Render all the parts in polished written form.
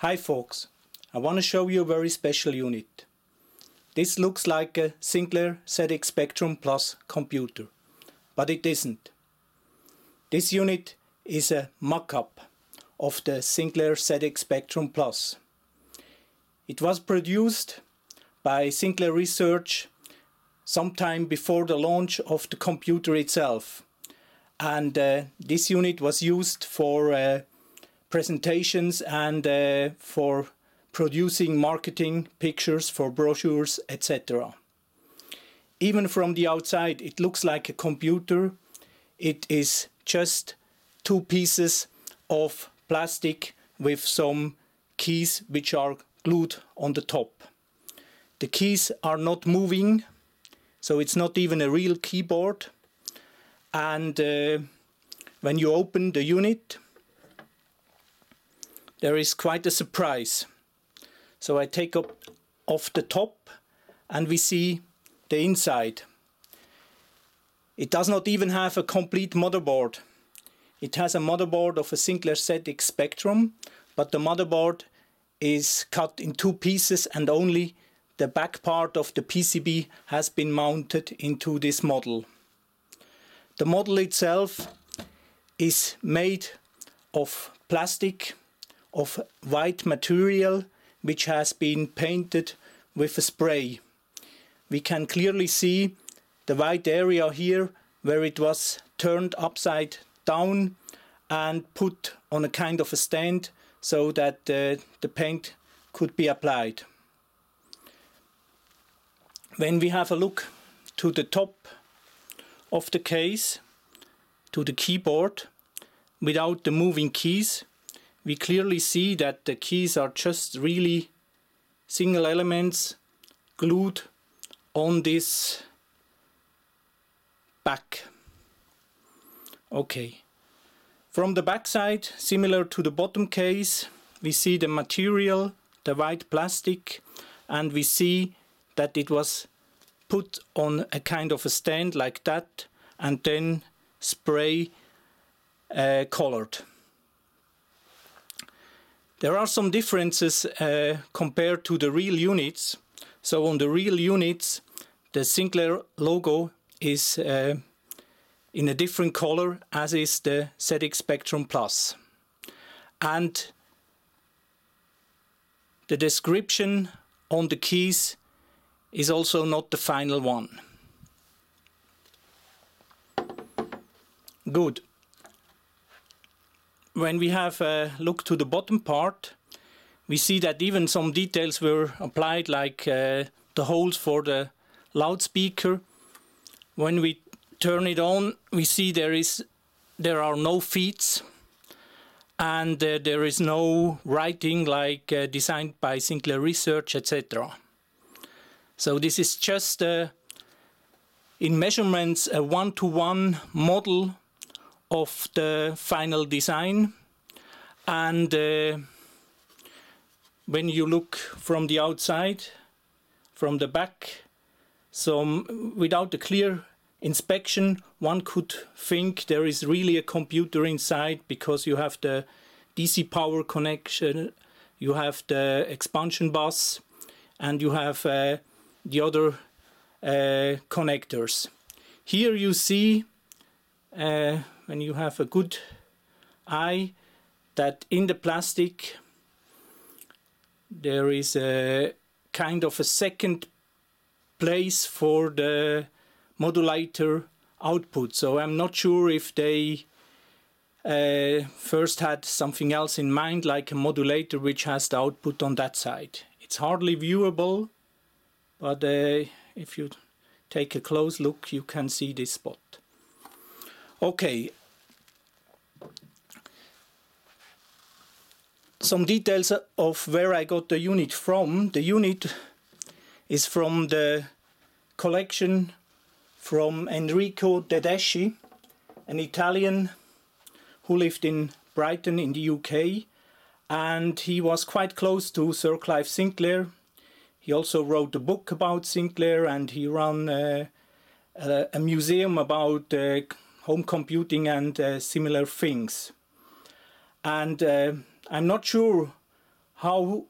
Hi folks, I want to show you a very special unit. This looks like a Sinclair ZX Spectrum Plus computer, but it isn't. This unit is a mock-up of the Sinclair ZX Spectrum Plus. It was produced by Sinclair Research sometime before the launch of the computer itself, and this unit was used for presentations and for producing marketing pictures for brochures, etc. Even from the outside it looks like a computer. It is just two pieces of plastic with some keys which are glued on the top. The keys are not moving, so it's not even a real keyboard. And when you open the unit, there is quite a surprise. So I take off the top and we see the inside. It does not even have a complete motherboard. It has a motherboard of a Sinclair ZX Spectrum, but the motherboard is cut in two pieces and only the back part of the PCB has been mounted into this model. The model itself is made of plastic, of white material, which has been painted with a spray. We can clearly see the white area here where it was turned upside down and put on a kind of a stand so that the paint could be applied. When we have a look to the top of the case, to the keyboard, without the moving keys, we clearly see that the keys are just really single elements glued on this back. Okay. From the back side, similar to the bottom case, we see the material, the white plastic, and we see that it was put on a kind of a stand like that and then spray colored. There are some differences compared to the real units. So on the real units, the Sinclair logo is in a different color, as is the ZX Spectrum Plus. And the description on the keys is also not the final one. Good. When we have a look to the bottom part, we see that even some details were applied, like the holes for the loudspeaker. When we turn it on, we see there are no feeds, and there is no writing like designed by Sinclair Research, etc. So this is just in measurements a one-to-one model of the final design. And when you look from the outside, from the back, without a clear inspection, one could think there is really a computer inside, because you have the DC power connection, you have the expansion bus, and you have the other connectors. Here you see, when you have a good eye, that in the plastic there is a kind of a second place for the moduliter output. So I'm not sure if they first had something else in mind, like a modulator which has the output on that side. It's hardly viewable, but if you take a close look, you can see this spot. Okay. Some details of where I got the unit from. The unit is from the collection from Enrico Tedeschi, an Italian who lived in Brighton in the UK, and he was quite close to Sir Clive Sinclair. He also wrote a book about Sinclair, and he ran a museum about home computing and similar things. And I'm not sure how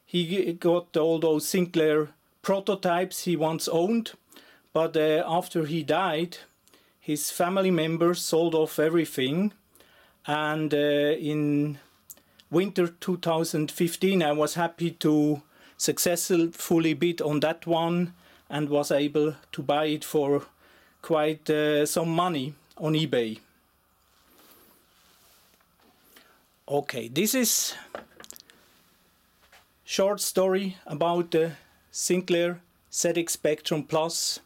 he got all those Sinclair prototypes he once owned, but after he died, his family members sold off everything, and in winter 2015 I was happy to successfully bid on that one and was able to buy it for quite some money on eBay. Okay, this is short story about the Sinclair ZX Spectrum Plus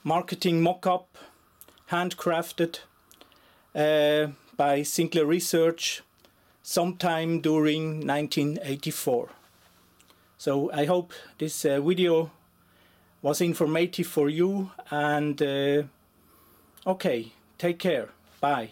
marketing mock-up, handcrafted by Sinclair Research sometime during 1984. So I hope this video was informative for you, and okay, take care, bye.